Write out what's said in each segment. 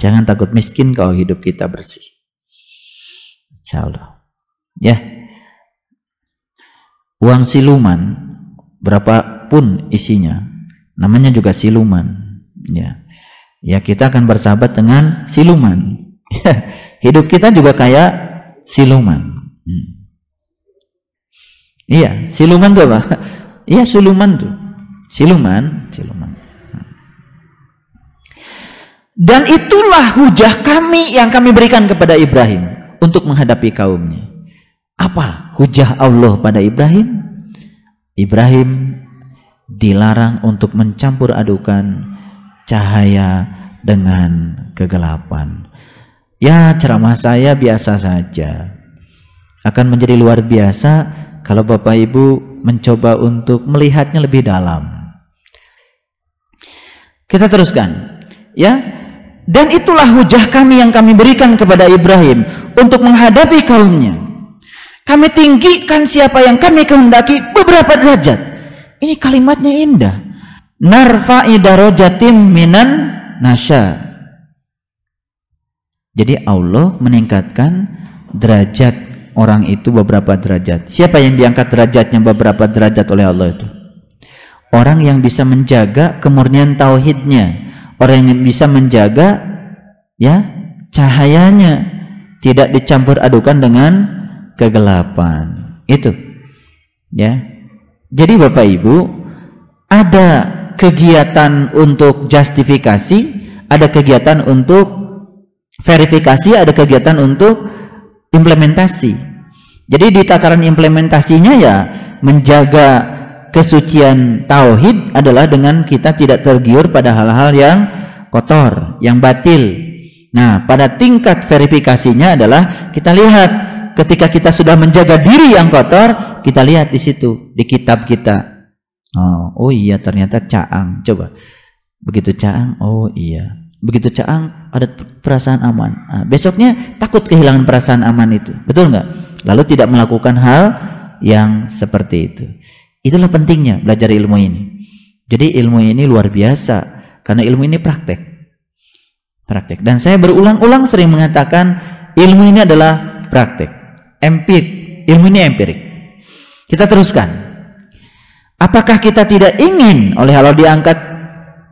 Jangan takut miskin kalau hidup kita bersih. Insya Allah. Ya. Uang siluman, berapapun isinya, namanya juga siluman. Ya. Ya, kita akan bersahabat dengan siluman. Hidup kita juga kayak siluman. Iya, siluman tuh apa? Iya, siluman tuh. Siluman. Dan itulah hujah kami yang kami berikan kepada Ibrahim untuk menghadapi kaumnya. Apa hujah Allah pada Ibrahim? Ibrahim dilarang untuk mencampur adukan cahaya dengan kegelapan. Ya, ceramah saya biasa saja. Akan menjadi luar biasa kalau Bapak Ibu mencoba untuk melihatnya lebih dalam. Kita teruskan. Ya. Dan itulah hujah kami yang kami berikan kepada Ibrahim untuk menghadapi kaumnya. Kami tinggikan siapa yang kami kehendaki beberapa derajat. Ini kalimatnya indah. Narfa'i darajatim minan nasya. Jadi Allah meningkatkan derajat orang itu beberapa derajat. Siapa yang diangkat derajatnya beberapa derajat oleh Allah itu? Orang yang bisa menjaga kemurnian tauhidnya. Orang yang bisa menjaga ya cahayanya, tidak dicampur adukan dengan kegelapan. Itu ya. Jadi Bapak Ibu, ada kegiatan untuk justifikasi, ada kegiatan untuk verifikasi, ada kegiatan untuk implementasi. Jadi di tataran implementasinya ya menjaga kesucian tauhid adalah dengan kita tidak tergiur pada hal-hal yang kotor, yang batil. Nah, pada tingkat verifikasinya adalah kita lihat ketika kita sudah menjaga diri yang kotor, kita lihat di situ di kitab kita. Oh iya, ternyata caang. Coba. Begitu caang, oh iya. Begitu caang ada perasaan aman. Nah, besoknya takut kehilangan perasaan aman itu. Betul nggak? Lalu tidak melakukan hal yang seperti itu. Itulah pentingnya belajar ilmu ini. Jadi ilmu ini luar biasa karena ilmu ini praktek. Dan saya berulang-ulang sering mengatakan ilmu ini adalah praktek. Ilmu ini empirik. Kita teruskan. Apakah kita tidak ingin oleh Allah diangkat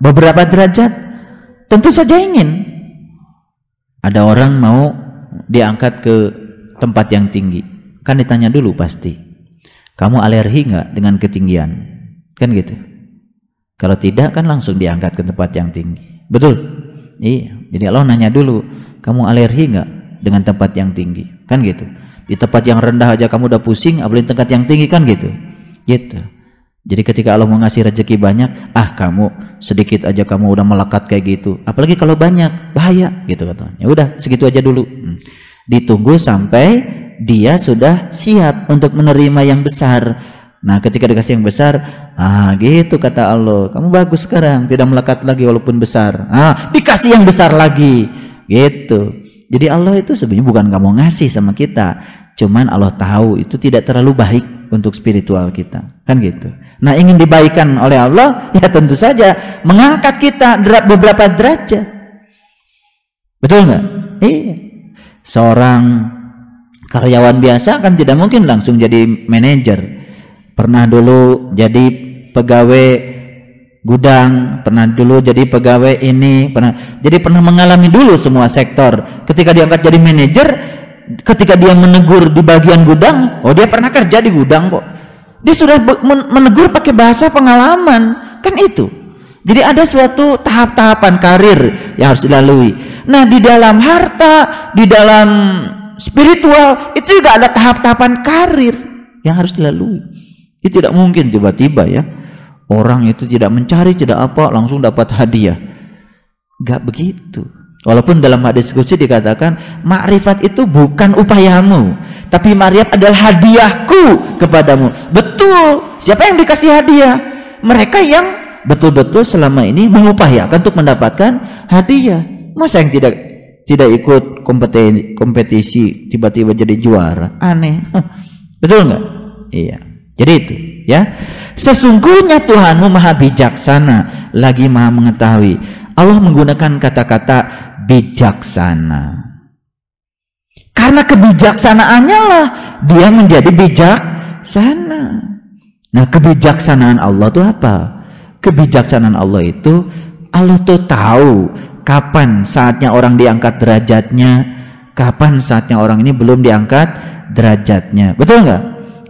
beberapa derajat? Tentu saja ingin. Ada orang mau diangkat ke tempat yang tinggi. Kan ditanya dulu pasti. Kamu alergi nggak dengan ketinggian? Kan gitu. Kalau tidak kan langsung diangkat ke tempat yang tinggi. Betul? Iya. Jadi Allah nanya dulu, kamu alergi nggak dengan tempat yang tinggi? Kan gitu. Di tempat yang rendah aja kamu udah pusing, apalagi tempat yang tinggi kan gitu. Gitu. Jadi ketika Allah mau ngasih rezeki banyak, kamu sedikit aja kamu udah melekat kayak gitu. Apalagi kalau banyak, bahaya gitu katanya. Ya udah, segitu aja dulu. Ditunggu sampai dia sudah siap untuk menerima yang besar. Nah, ketika dikasih yang besar, gitu kata Allah, kamu bagus sekarang, tidak melekat lagi walaupun besar. Dikasih yang besar lagi, gitu. Jadi Allah itu sebenarnya bukan kamu ngasih sama kita, cuman Allah tahu itu tidak terlalu baik untuk spiritual kita, kan gitu. Nah, ingin dibaikan oleh Allah, ya tentu saja mengangkat kita beberapa derajat. Betul nggak? Iya. Seorang karyawan biasa kan tidak mungkin langsung jadi manajer. Pernah dulu jadi pegawai gudang, pernah dulu jadi pegawai ini, pernah mengalami dulu semua sektor. Ketika diangkat jadi manajer, ketika dia menegur di bagian gudang, dia pernah kerja di gudang kok. Dia sudah menegur pakai bahasa pengalaman, kan itu. Jadi ada suatu tahap-tahapan karir yang harus dilalui. Nah, di dalam harta, di dalam spiritual itu juga ada tahap-tahapan karir yang harus dilalui. Itu tidak mungkin tiba-tiba ya orang itu tidak mencari, tidak apa langsung dapat hadiah. Gak begitu. Walaupun dalam hadis qudsi dikatakan makrifat itu bukan upayamu, tapi makrifat adalah hadiahku kepadamu. Betul. Siapa yang dikasih hadiah? Mereka yang betul-betul selama ini mengupayakan untuk mendapatkan hadiah. Masa yang tidak ikut kompetisi tiba-tiba jadi juara? Aneh. Betul nggak? Iya. Jadi itu ya. Sesungguhnya Tuhanmu maha bijaksana lagi maha mengetahui. Allah menggunakan kata-kata bijaksana. Karena kebijaksanaannya lah dia menjadi bijaksana. Nah, kebijaksanaan Allah itu apa? Kebijaksanaan Allah itu, Allah tuh tahu kapan saatnya orang diangkat derajatnya, kapan saatnya orang ini belum diangkat derajatnya. Betul nggak?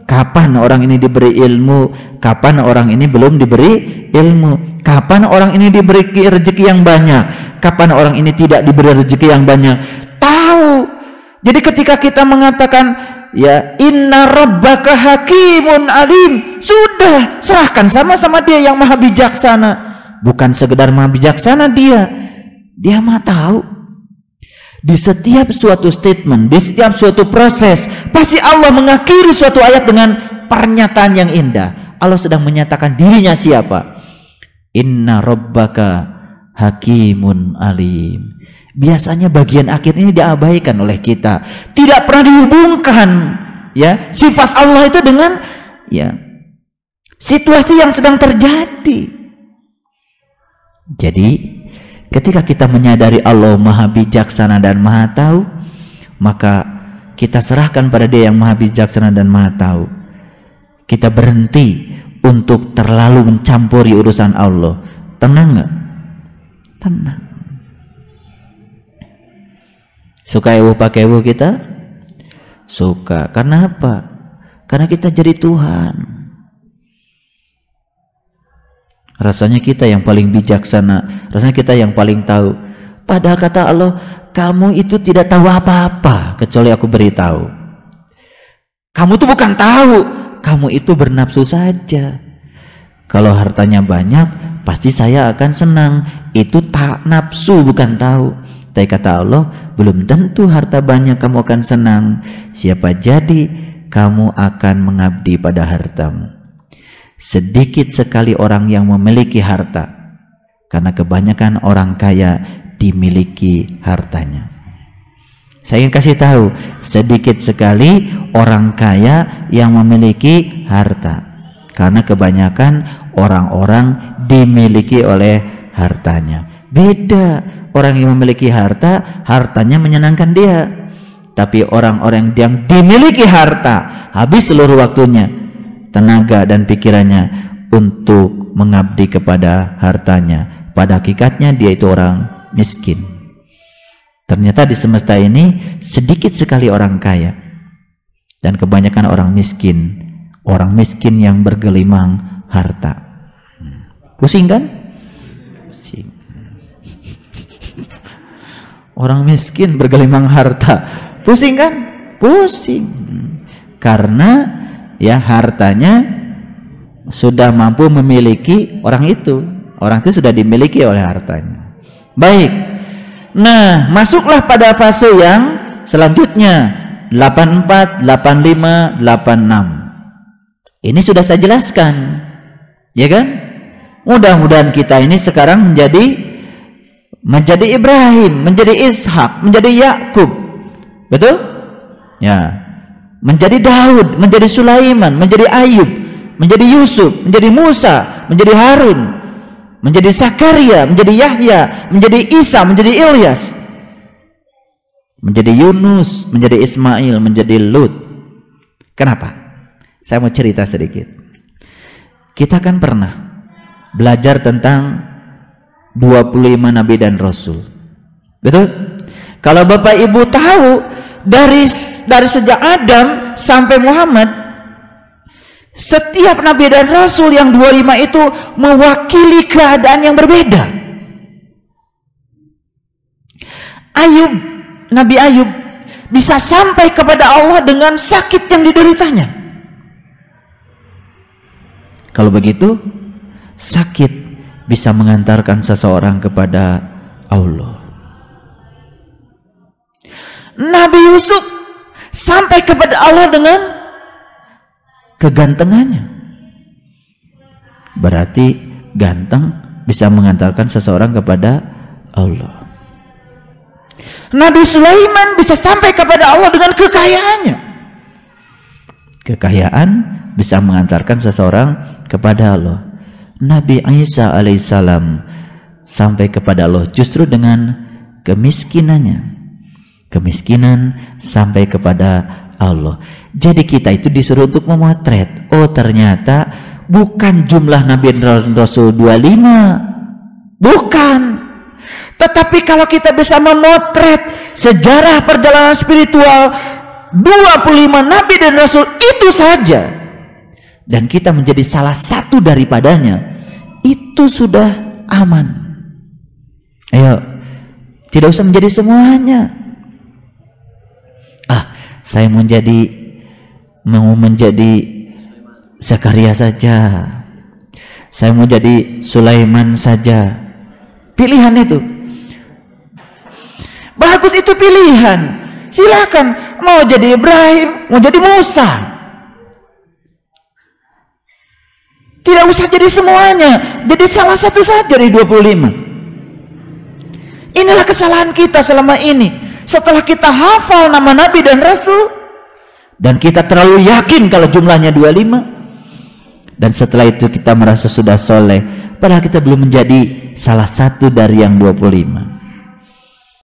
Kapan orang ini diberi ilmu, kapan orang ini belum diberi ilmu, kapan orang ini diberi rezeki yang banyak, kapan orang ini tidak diberi rezeki yang banyak. Tahu. Jadi ketika kita mengatakan ya inna rabbaka hakimun alim, sudah serahkan sama-sama dia yang maha bijaksana. Bukan sekedar maha bijaksana, dia maha tahu. Di setiap suatu statement, di setiap suatu proses, pasti Allah mengakhiri suatu ayat dengan pernyataan yang indah. Allah sedang menyatakan dirinya siapa? Inna rabbaka hakimun alim. Biasanya bagian akhir ini diabaikan oleh kita, tidak pernah dihubungkan ya sifat Allah itu dengan ya situasi yang sedang terjadi. Jadi ketika kita menyadari Allah maha bijaksana dan maha tahu, maka kita serahkan pada dia yang maha bijaksana dan maha tahu. Kita berhenti untuk terlalu mencampuri urusan Allah. Tenang nggak? Tenang. Suka ewu pakai ewu kita? Suka. Karena apa? Karena kita jadi Tuhan. Rasanya kita yang paling bijaksana, rasanya kita yang paling tahu. Padahal kata Allah, kamu itu tidak tahu apa-apa kecuali aku beritahu. Kamu itu bukan tahu, kamu itu bernafsu saja. Kalau hartanya banyak, pasti saya akan senang. Itu tak nafsu, bukan tahu. Tapi kata Allah, belum tentu harta banyak kamu akan senang. Siapa jadi kamu akan mengabdi pada hartamu. Sedikit sekali orang yang memiliki harta, karena kebanyakan orang kaya dimiliki hartanya. Saya ingin kasih tahu, sedikit sekali orang kaya yang memiliki harta, karena kebanyakan orang-orang dimiliki oleh hartanya. Beda, orang yang memiliki harta, hartanya menyenangkan dia. Tapi orang-orang yang dimiliki harta, habis seluruh waktunya, tenaga dan pikirannya untuk mengabdi kepada hartanya. Pada hakikatnya dia itu orang miskin. Ternyata di semesta ini sedikit sekali orang kaya dan kebanyakan orang miskin. Orang miskin yang bergelimang harta. Pusing kan? Pusing. Orang miskin bergelimang harta. Pusing kan? Pusing. Karena ya hartanya sudah mampu memiliki orang itu. Orang itu sudah dimiliki oleh hartanya. Baik. Nah, masuklah pada fase yang selanjutnya, 84, 85, 86. Ini sudah saya jelaskan. Ya kan? Mudah-mudahan kita ini sekarang menjadi Ibrahim, menjadi Ishak, menjadi Yakub. Betul? Ya. Menjadi Daud, menjadi Sulaiman, menjadi Ayub, menjadi Yusuf, menjadi Musa, menjadi Harun, menjadi Zakaria, menjadi Yahya, menjadi Isa, menjadi Ilyas, menjadi Yunus, menjadi Ismail, menjadi Lut. Kenapa? Saya mau cerita sedikit. Kita kan pernah belajar tentang 25 nabi dan rasul. Betul? Kalau Bapak Ibu tahu, dari sejak Adam sampai Muhammad, setiap nabi dan rasul yang 25 itu mewakili keadaan yang berbeda. Ayub, Nabi Ayub bisa sampai kepada Allah dengan sakit yang dideritanya. Kalau begitu, sakit bisa mengantarkan seseorang kepada Allah. Nabi Yusuf sampai kepada Allah dengan kegantengannya. Berarti ganteng bisa mengantarkan seseorang kepada Allah. Nabi Sulaiman bisa sampai kepada Allah dengan kekayaannya. Kekayaan bisa mengantarkan seseorang kepada Allah. Nabi Isa alaihissalam sampai kepada Allah justru dengan kemiskinan sampai kepada Allah. Jadi kita itu disuruh untuk memotret. Oh, ternyata bukan jumlah Nabi dan Rasul 25, bukan. Tetapi kalau kita bisa memotret sejarah perjalanan spiritual 25 Nabi dan Rasul itu saja, dan kita menjadi salah satu daripadanya, itu sudah aman. Ayo, tidak usah menjadi semuanya. Saya mau menjadi Zakaria saja, saya mau jadi Sulaiman saja. Pilihan itu bagus, itu pilihan. Silakan mau jadi Ibrahim, mau jadi Musa. Tidak usah jadi semuanya, jadi salah satu saja dari 25. Inilah kesalahan kita selama ini. Setelah kita hafal nama Nabi dan Rasul, dan kita terlalu yakin kalau jumlahnya 25, dan setelah itu kita merasa sudah soleh, padahal kita belum menjadi salah satu dari yang 25.